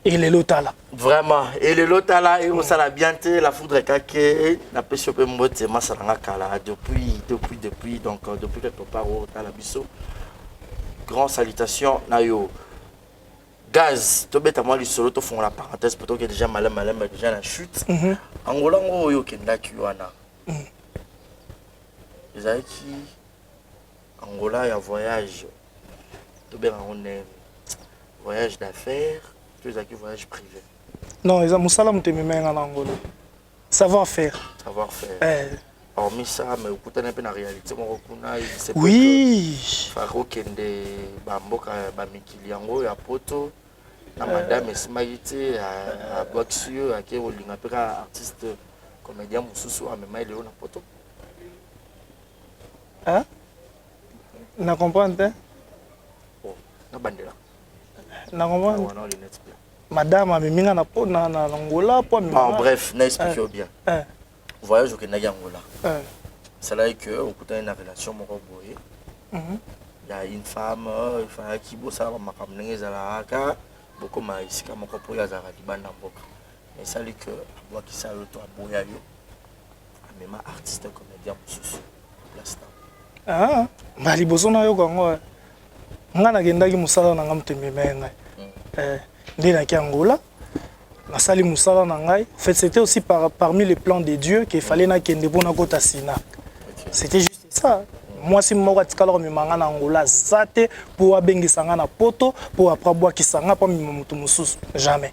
Et les lotala. Vraiment. Et les lotala, et on s'en a bien été, la foudre kake, la pêche au Pembote, ma salanga kala, depuis, donc, depuis quelque part au Talabiso. Grand salutation, Nayo. Gaz, tu bête à moi, le solo, tu fais la parenthèse, plutôt que déjà malin, mais déjà la chute. Angola, on yo kenda kiwana. Les Aïki, Angola, il y a voyage. Tu bête on est voyage d'affaires. Un voyage privé. Non, ils ont moussala moutememé en Angola. Savoir-faire. Savoir-faire. Hormis ça, mais au côté d'un peu la réalité, oui. Faro kende bamboka bamikiliango ya poto na madame Esmaïté à Boxio à qui on l'inga artiste comédien mususu a même Léo na poto. Hein? Na comprendre? Oh, na bandela. Na comprendre? Madame a mis na Angola pour bref, n'a expliqué bien. Voyage au Kenya Angola. C'est là que au côté d'une relation mon boy. Il y a une femme, il fallait qui bossa ma kamnenge zalaka, beaucoup maïs comme mon copain yazara di banda mboka. Mais ça lui que moi qui ça le toi boya yo. Même artiste comédien mususu. L'instant. Bali bozo na yo kango. Ngana gendaki musala na ngamtememe ngai. Ndina ki Angola. Na sali musala na ngai. En fait, c'était aussi parmi les plans de Dieu qu'il fallait na kende bona kota sina. C'était juste ça. Moi si moko atikala mi manga na Angola zate pour abengisa nga na poto pour après boire ki sanga pa mi mutu mususu jamais.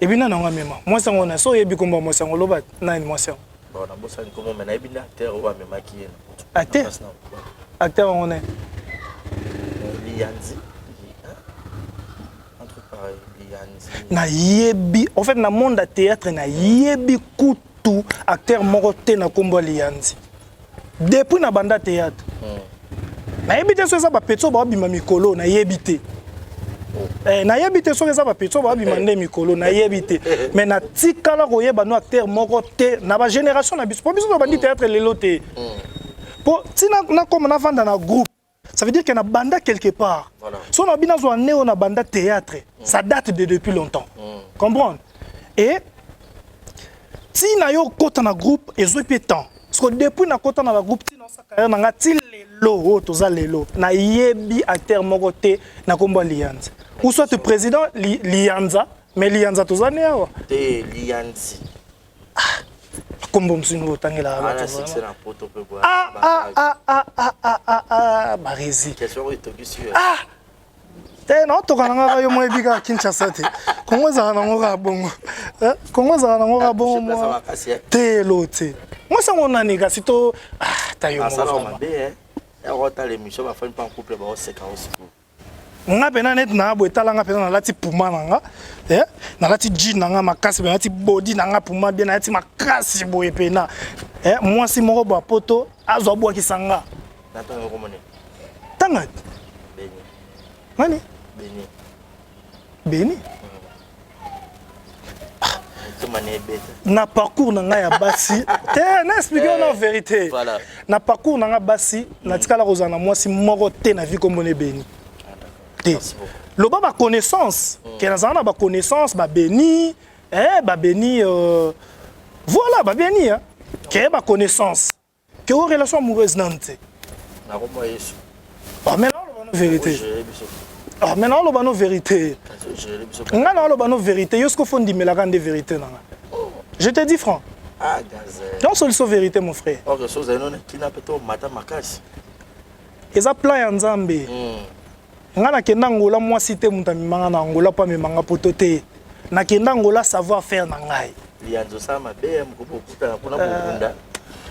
Et bien na nga mema. Moi sango na so yebi komba moi sango loba na ni moi sango. Bon na bossa ni komo mena yebi na acteur o mema ki ena. Acteur. Acteur on est Lianzi. Na yebi en fait na monde théâtre na yebi kutu acteur moko te na kombo Lianzi depuis na banda théâtre na yebi te so ça ba petso ba bima mikolo na yebi te na yebi te so ça ba petso ba bima nde mikolo na yebi te mais na tikala ko yeba no acteur moko te na ba génération na biso ba bandi théâtre lelo te po tina na comme na vanda na groupe. Ça veut dire qu'il y a une banda quelque part. Voilà. Si on a bien une banda théâtre, ça date de depuis longtemps. Comprendre? Et si on a un groupe, ils ont peu de temps. Parce que depuis qu'on a un groupe, si on a un groupe, lelo toza lelo na yebi acteur moko te na kombo Lianza ou soit le président Lianza mais Lianza toza ne awa te Lianzi kombo msino tangela ana c'est na poto pe boa barezi question etoki te no tokananga yo moyebi ka Kinshasa te Kongo za na ngoka bongo Kongo za na ngoka bongo te lote moi ça mon ani ka sito tayo mo ça va bien et rota l'émission va faire un couple ba oseka aussi nga pena net na boetala nga pena na lati puma nanga na lati jean nanga makasi pena lati body nanga puma bien na lati makasi boye pena moi si moko ba poto azwa bwa kisanga natanga komone tanga beni nani Beni na parcours nanga ya basi te na expliquer la vérité voilà na parcours nanga basi na tikala kozana moi si moko te na vie comme Beni te lo ba connaissance ke na zana ba connaissance ba Beni ba Beni voilà ba Beni ke ba connaissance que relation amoureuse nante na ko yesu mais la vérité maintenant le bano vérité nga na lo bano vérité yo ce qu'on font dimelaka de vérité nanga je te dis franc gazel donc solution vérité mon frère ok so zeno na kina peto mata makasi eza plan ya nzambe nga na kenda ngola moi cité muta mimanga na ngola pa mimanga poto te na kenda ngola savoir faire na ngai lianzo sa mabe mko kuta kuna bunda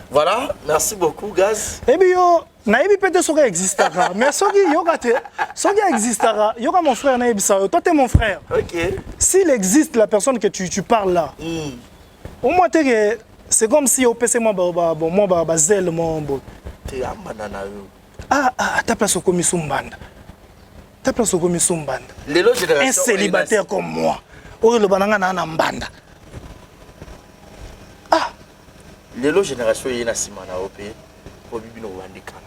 voilà merci beaucoup Gaz et puis yo na yebi peut-être soki existera mais soki yoka te soki existera yoka mon frère na yebisa toi t'es mon frère ok s'il existe la personne que tu parles là au moins c'est comme si au PC moi ba zèle mon bon te ambana na yo ta place au commission mbanda ta place au commission mbanda lelo génération un célibataire comme moi o le bananga na mbanda lelo génération yena sima na OP po bibino wandikala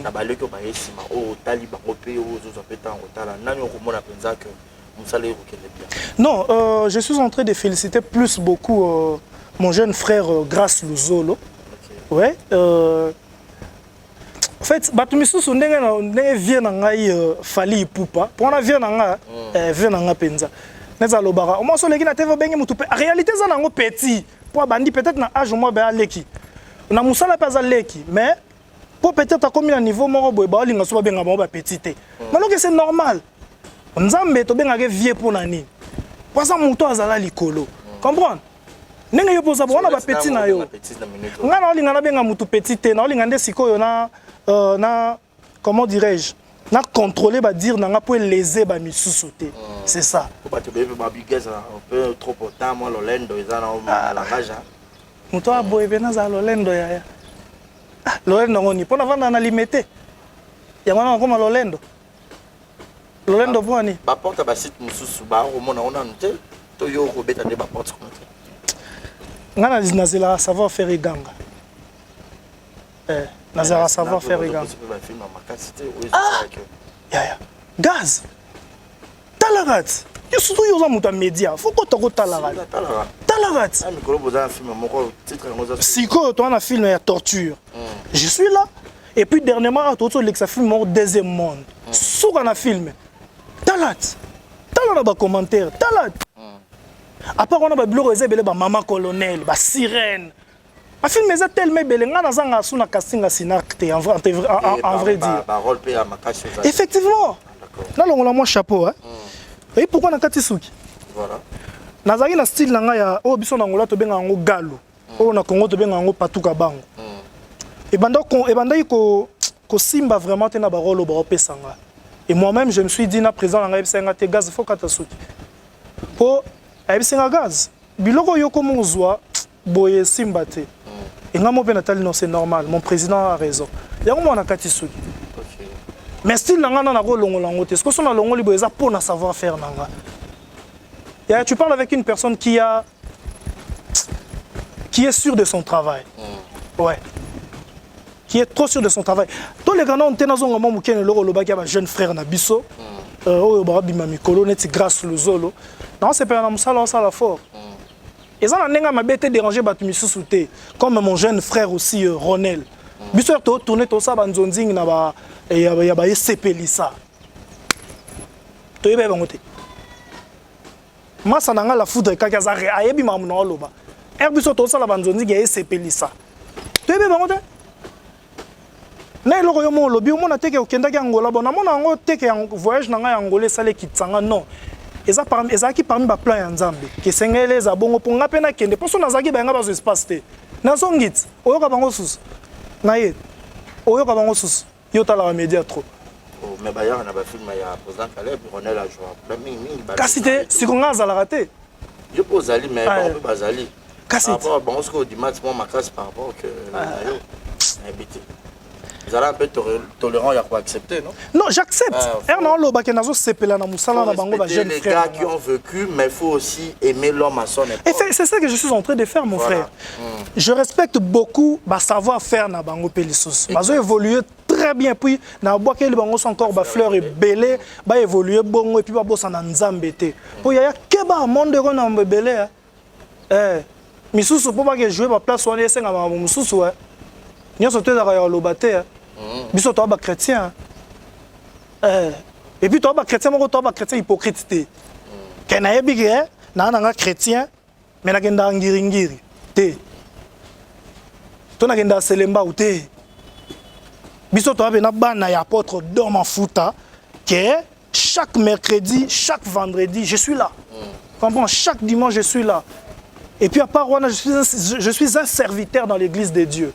na baleko ba yesima o tali ba OP o zo zapeta ngo tala nani okomona penza que musale rokende bien. Non, je suis en train de féliciter plus beaucoup mon jeune frère Grâce Luzolo. Ouais, en fait, batumisusu ndenge vient ngai fali ipupa. Pour na vient nga vient nga penza. Neza lobara. Au moins so leki na TV benge mutu pe. En réalité ça nango petit. Pour bandi peut-être na âge moi ba leki. Na musala pas leki, mais pour peut-être comme à niveau moko boy ba linga so benga ba petit te. Mais donc c'est normal. Nzambe to benga ke vieux pour nani. Pour ça mutu azala likolo. Comprendre? Ndenge yo poza bona ba petit na yo. Nga na linga na benga mutu petit te, na linga nde sikoyo na comment dirais-je? Na contrôler ba dire nanga pour léser ba misusu te. C'est ça. Ba te bebe ba bigeza un peu trop autant moi lolendo ezana o langage. Mutu aboye bena za lolendo ya. Lolendo ngoni pona vanda na limité. Ya mwana koma lolendo. Lolendo bwani. Ba porte ba site mususu ba o mona ona nte to yo ko beta de ba porte comme ça. Ngana nazela savoir faire iganga. Nazela savoir faire iganga. Ya. Gaz. Talarat. Yo surtout yo za muta média. Faut ko to talarat. Talarat. Mikolo boza film moko titre ngoza. Siko to na film ya torture. Je suis là. Et puis dernièrement to l'exa film mort deuxième monde. Souka na film. Talat. Talat ba commentaire. Talat. À part on a ba blog ezebele ba maman colonel, ba sirène. Un film est tellement belle, nga nazanga suna casting sinacte en vrai dire. Ba rôle pe à makasi. Effectivement. Na longola moi chapeau hein. Et pourquoi na katisuki? Voilà. Nazaki na style nanga ya o biso na ngola to benga ngo galo. O na Congo to benga ngo patuka bango. Et banda ko simba vraiment te na ba rôle ba opesanga. Et moi-même je me suis dit na présent nanga ebsenga te gaz faut katasuki. Po ebsenga gaz. Biloko yoko mozwa boye simba te. Et nga mo pe natali non c'est normal, mon président a raison. Yango mo na katisuki. Mais style nanga na ko longola ngote. Est-ce que son na longoli boye za pour na savoir faire nanga. Et tu parles avec une personne qui est sûre de son travail. Ouais. Qui est trop sûr de son travail. Tous les gars ont été dans un moment où il y a un jeune frère Nabiso. Il y a un mikolo net grâce le zolo. Non, c'est pas un musala ça la fort. Et ça n'a pas été dérangé comme mon jeune frère aussi Ronel. biso to tourner to ça banzonzing na ba ya ba sepelisa to yebe bango te masa nanga la foudre kaka za ayebi mamu na oloba biso to sala banzonzing ya sepelisa to yebe bango te na eloko yo mo lobi mo na teke okendaki Angola bona mo na ngo teke en voyage na nga ya Angola sale kitsanga non ezaki parmi ba plan ya Nzambe ke sengele za bongo ponga pena kende poso nazaki ba nga ba espace te na songit oyoka bango susu na ye oyoka bango susu yo tala ba media trop mais ba ya na ba film ya président Caleb on est la joie mingi kasi te sikonga za la raté yo pozali mais ba bazali kasi par rapport bon ce que dimanche moi ma classe par rapport que yo habité vous allez un peu tolérant, il y a quoi accepter, non? Non, j'accepte. Les gars qui ont vécu, mais il faut aussi aimer l'homme à son époque. Et c'est ça que je suis en train de faire, mon frère. Je respecte beaucoup le savoir-faire na bango pelissos. Ils ont évolué très bien. Puis, na bois que les bangos encore ba fleur et belé, ba évolué bongo et puis ba bossa na nzambete. Pour y a que ba monde de na belé. Misusu pour pas que jouer ba place on est senga ba mususu. Nous sommes tous dans le bâté. Nous sommes tous chrétiens. Et puis, tous chrétiens, nous sommes chrétiens hypocrites. Quand on est chrétien, mais on est ngiri-ngiri. On est selemba ou te. Nous sommes tous apôtres d'homme en fouta. Chaque mercredi, chaque vendredi, je suis là. Chaque dimanche, je suis là. Et puis, à part je suis un serviteur dans l'église de Dieu.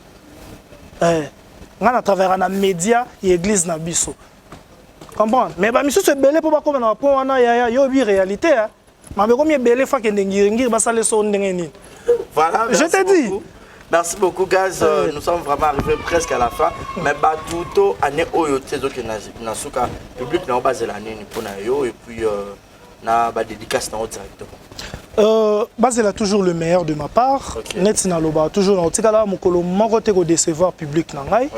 À travers les médias et l'église na biso. Comprendre? Mais bah monsieur c'est belé pour pas comme na point wana ya yo bi réalité hein. Mais comme belé fa ke ngiri ba sale so ndengeni. Voilà, je te dis. Merci beaucoup Gaz, nous sommes vraiment arrivés presque à la fin. Mais bah tout année oyo tezo ke na suka public na base la nini pour na yo et puis na ba dédicace na directement. Basel toujours le meilleur de ma part. Netina loba toujours na otikala mokolo moko te ko décevoir public na ngai.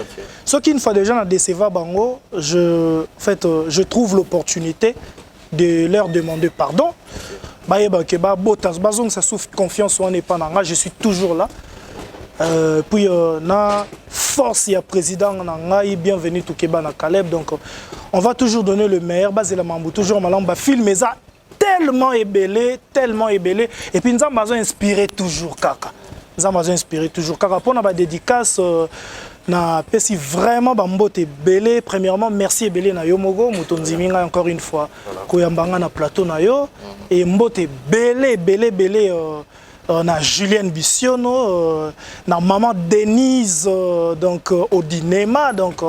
Ce qui une fois déjà na décevoir bango, je trouve l'opportunité de leur demander pardon. Ba yeba ke ba botas bazong ça souffre confiance on n'est pas na ngai, je suis toujours là. Puis na force ya président na ngai bienvenue to Keba na Caleb donc on va toujours donner le meilleur Basel mambo toujours malamba filmer ça tellement ébélé et puis nous avons inspiré toujours kaka. Nous avons inspiré toujours kaka pour na ba dédicace na pesi vraiment bambote belé premièrement merci belé na yo mogo mutonzi minga encore une fois koyambanga na plateau na yo et mbote belé na Julienne Bissiono na maman Denise donc au Dinema donc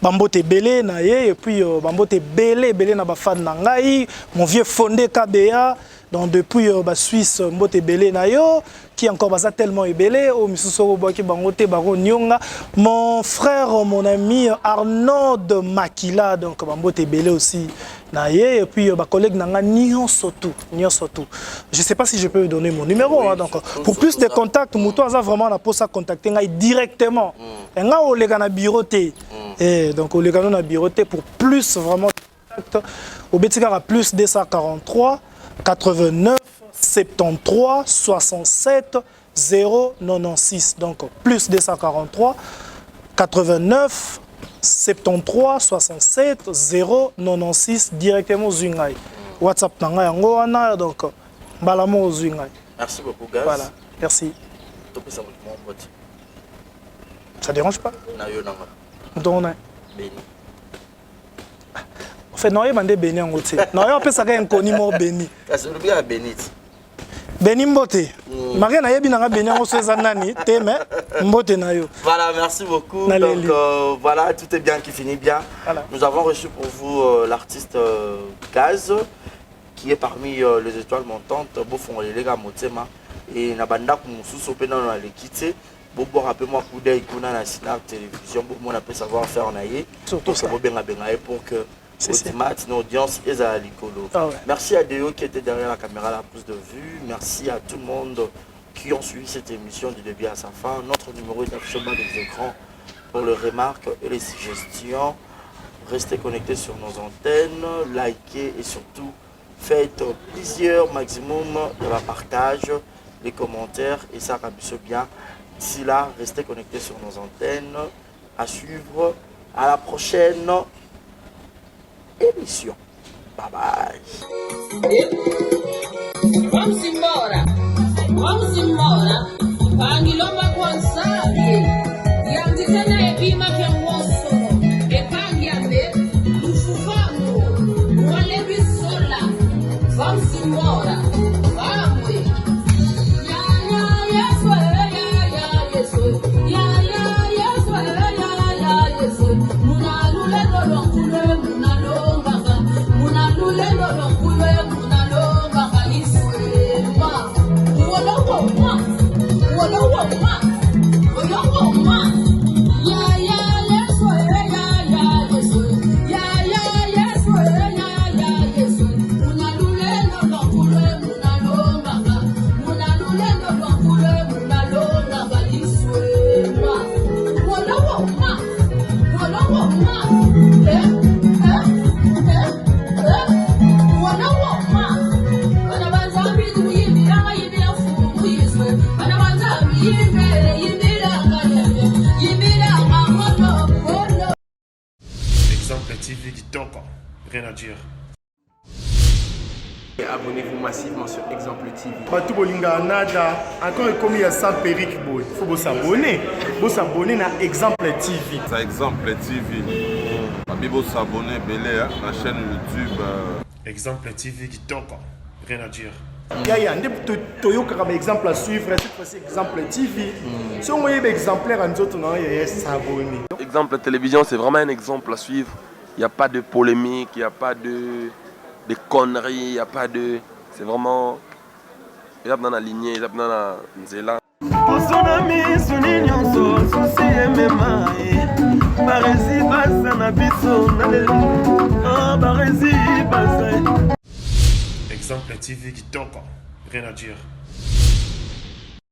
Bambote belé na ye et puis bambote belé na ba fan na ngai mon vieux fondé KBA donc depuis Suisse mbote belé na yo qui encore basa tellement belé au misuso boki bangote baro nyonga mon frère mon ami Arnaud de Makila donc bambote belé aussi na ye et puis ba collègue na nga nyonso tout je sais pas si je peux donner mon numéro hein, donc pour plus de contacts muto aza vraiment na posa contacter ngai directement nga o lega na bureau te. Et donc au Légano na biroté pour plus vraiment au Betikara plus 243 89 73 67 096 donc plus 243 89 73 67 096 directement Zungai WhatsApp nanga yango wana donc balamo Zungai. Merci beaucoup Gaz. Voilà, merci. Ça dérange pas? Donc, Béni. En fait, non, il y a des bénis en côté. Non, il y a un ça un connu mort béni. C'est le bien béni. Béni mbote. Marie na yebi na béni en côté zanani. Teme mbote na yo. Voilà, merci beaucoup. Donc voilà, tout est bien qui finit bien. Voilà. Nous avons reçu pour vous l'artiste Gaz qui est parmi les étoiles montantes. Bofon les gars Motema et Nabanda Kumusu Sopena dans les quitter. Bobo rappelle-moi coup d'œil qu'on a la Sinar télévision, on a pu savoir faire en aïe. Surtout ça. Pour que notre audience est à l'icolo. Merci à Déo qui était derrière la caméra, la prise de vue. Merci à tout le monde qui ont suivi cette émission du début à sa fin. Notre numéro est affiché au bas des écrans pour les remarques et les suggestions. Restez connectés sur nos antennes, likez et surtout faites plusieurs maximum de la partage, les commentaires et ça rabisse bien. D'ici là, restez connectés sur nos antennes. À suivre. À la prochaine émission. Bye bye. Vamos embora, Pangilomba Kwanzali, Yanditana Ebima Kenwoso, Epangiambe, Lufufango, Mwalebi Sola, vamos embora, vamos. Exemple TV qui toque, rien à dire. Abonnez-vous massivement sur Exemple TV. Batou Bolinga Nada, encore commis à sans périque, il faut vous s'abonner. Vous s'abonner à Exemple TV. C'est Exemple TV. Vous s'abonner à la chaîne YouTube. Exemple TV qui toque, rien à dire. Il y a un exemple à suivre, cette fois-ci Exemple TV. Si on voit un exemplaire, on doit s'abonner. Exemple télévision, c'est vraiment un exemple à suivre. Il n'y a pas de polémique, il n'y a pas de conneries, il n'y a pas de... C'est vraiment... Il y a dans la lignée, il y a dans la nzela. Exemple TV qui toque, rien à dire.